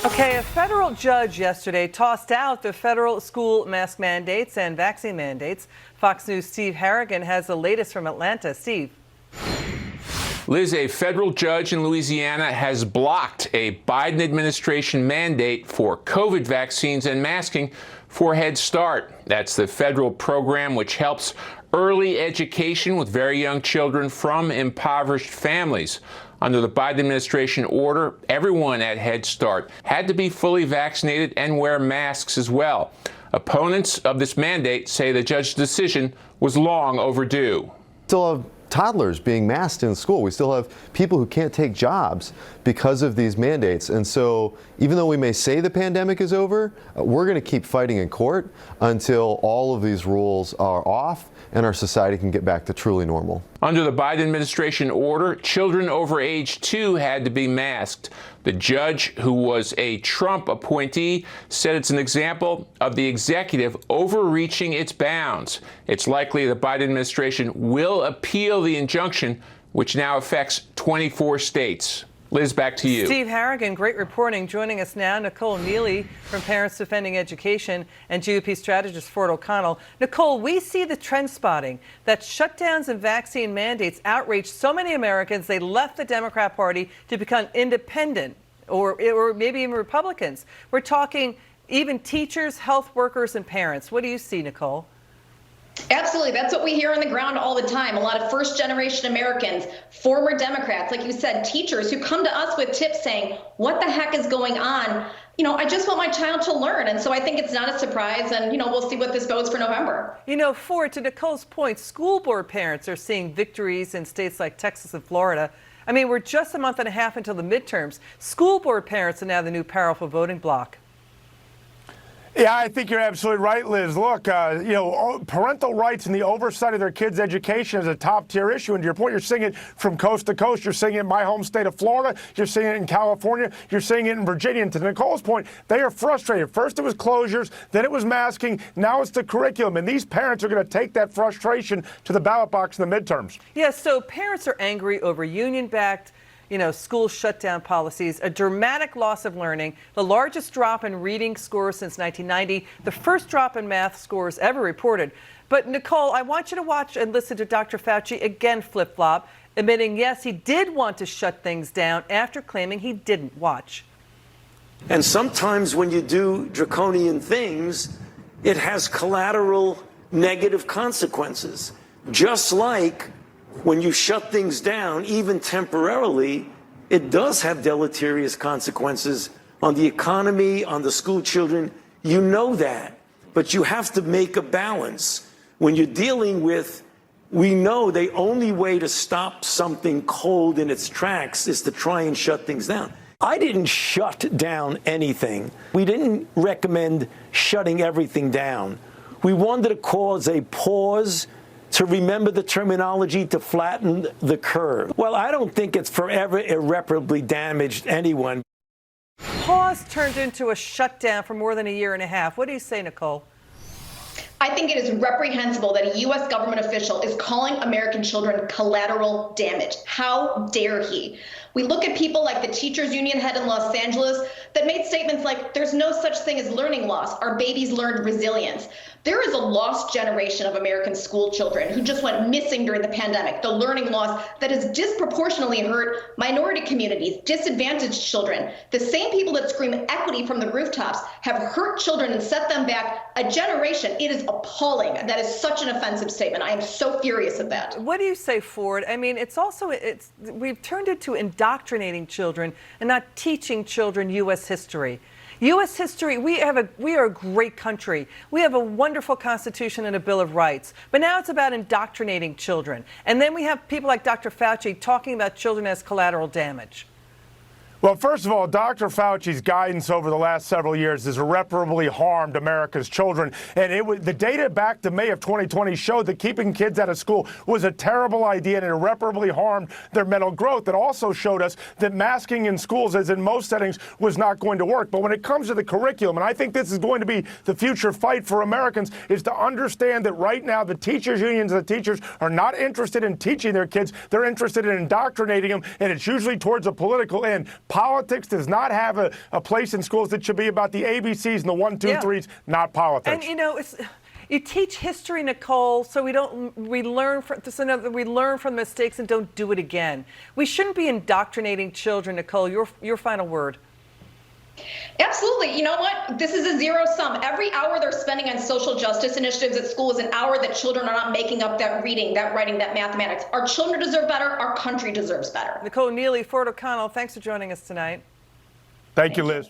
Okay, a federal judge yesterday tossed out the federal school mask mandates and vaccine mandates. Fox News' Steve Harrigan has the latest from Atlanta. Steve. Liz, a federal judge in Louisiana has blocked a Biden administration mandate for COVID vaccines and masking for Head Start. That's the federal program which helps early education with very young children from impoverished families. Under the Biden administration order, everyone at Head Start had to be fully vaccinated and wear masks as well. Opponents of this mandate say the judge's decision was long overdue. Still have toddlers being masked in school. We still have people who can't take jobs because of these mandates. And so even though we may say the pandemic is over, we're going to keep fighting in court until all of these rules are off and our society can get back to truly normal. Under the Biden administration order, children over age 2 had to be masked. The judge, who was a Trump appointee, said it's an example of the executive overreaching its bounds. It's likely the Biden administration will appeal the injunction, which now affects 24 states. Liz, back to you. Steve Harrigan, great reporting. Joining us now, Nicole Neely from Parents Defending Education and GOP strategist Ford O'Connell. Nicole, we see the trend spotting that shutdowns and vaccine mandates outraged so many Americans they left the Democrat Party to become independent or maybe even Republicans. We're talking even teachers, health workers, and parents. What do you see, Nicole? Absolutely. That's what we hear on the ground all the time. A lot of first-generation Americans, former Democrats, like you said, teachers who come to us with tips saying, what the heck is going on? You know, I just want my child to learn. And so I think it's not a surprise. And, we'll see what this bodes for November. Ford, to Nicole's point, school board parents are seeing victories in states like Texas and Florida. I mean, we're just a month and a half until the midterms. School board parents are now the new powerful voting bloc. Yeah, I think you're absolutely right, Liz. Look, parental rights and the oversight of their kids' education is a top-tier issue. And to your point, you're seeing it from coast to coast. You're seeing it in my home state of Florida. You're seeing it in California. You're seeing it in Virginia. And to Nicole's point, they are frustrated. First it was closures, then it was masking. Now it's the curriculum. And these parents are going to take that frustration to the ballot box in the midterms. Yes, so parents are angry over union-backed school shutdown policies, a dramatic loss of learning, the largest drop in reading scores since 1990, the first drop in math scores ever reported. But Nicole, I want you to watch and listen to Dr. Fauci again flip-flop, admitting, yes, he did want to shut things down after claiming he didn't. Watch. And sometimes when you do draconian things, it has collateral negative consequences, just like when you shut things down, even temporarily, it does have deleterious consequences on the economy, on the school children. You know that. But you have to make a balance. When you're dealing with, we know the only way to stop something cold in its tracks is to try and shut things down. I didn't shut down anything. We didn't recommend shutting everything down. We wanted to cause a pause, to remember the terminology, to flatten the curve. Well, I don't think it's forever irreparably damaged anyone. Pause turned into a shutdown for more than a year and a half. What do you say, Nicole? I think it is reprehensible that a U.S. government official is calling American children collateral damage. How dare he? We look at people like the teachers union head in Los Angeles that made statements like, there's no such thing as learning loss. Our babies learned resilience. There is a lost generation of American school children who just went missing during the pandemic, the learning loss that has disproportionately hurt minority communities, disadvantaged children. The same people that scream equity from the rooftops have hurt children and set them back a generation. It is appalling. That is such an offensive statement. I am so furious at that. What do you say, Ford? I mean, we've turned it to indoctrinating children and not teaching children U.S. history. U.S. history, we are a great country. We have a wonderful Constitution and a Bill of Rights. But now it's about indoctrinating children. And then we have people like Dr. Fauci talking about children as collateral damage. Well, first of all, Dr. Fauci's guidance over the last several years has irreparably harmed America's children. And the data back to May of 2020 showed that keeping kids out of school was a terrible idea and it irreparably harmed their mental growth. It also showed us that masking in schools, as in most settings, was not going to work. But when it comes to the curriculum, and I think this is going to be the future fight for Americans, is to understand that right now the teachers' unions, the teachers are not interested in teaching their kids. They're interested in indoctrinating them, and it's usually towards a political end. Politics does not have a place in schools. It should be about the ABCs and the 1, 2, 3s, not politics. And you know, you teach history, Nicole, so we learn from mistakes and don't do it again. We shouldn't be indoctrinating children, Nicole. Your final word. Absolutely. You know what? This is a zero sum. Every hour they're spending on social justice initiatives at school is an hour that children are not making up that reading, that writing, that mathematics. Our children deserve better. Our country deserves better. Nicole Neely, Fort O'Connell, thanks for joining us tonight. Thank you, Liz.